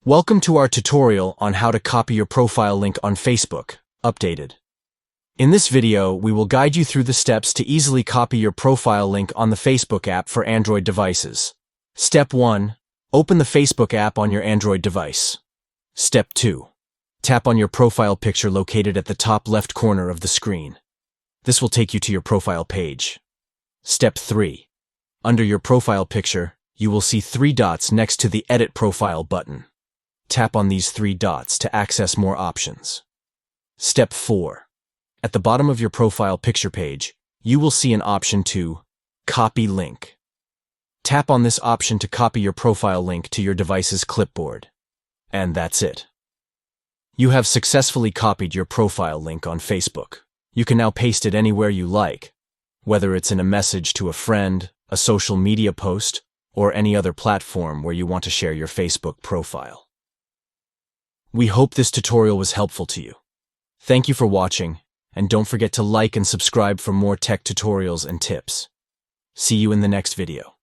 Welcome to our tutorial on how to copy your profile link on Facebook, updated. In this video, we will guide you through the steps to easily copy your profile link on the Facebook app for Android devices. Step 1. Open the Facebook app on your Android device. Step 2. Tap on your profile picture located at the top left corner of the screen. This will take you to your profile page. Step 3. Under your profile picture, you will see 3 dots next to the Edit Profile button. Tap on these 3 dots to access more options. Step 4. At the bottom of your profile picture page, you will see an option to Copy Link. Tap on this option to copy your profile link to your device's clipboard. And that's it. You have successfully copied your profile link on Facebook. You can now paste it anywhere you like, whether it's in a message to a friend, a social media post, or any other platform where you want to share your Facebook profile. We hope this tutorial was helpful to you. Thank you for watching, and don't forget to like and subscribe for more tech tutorials and tips. See you in the next video.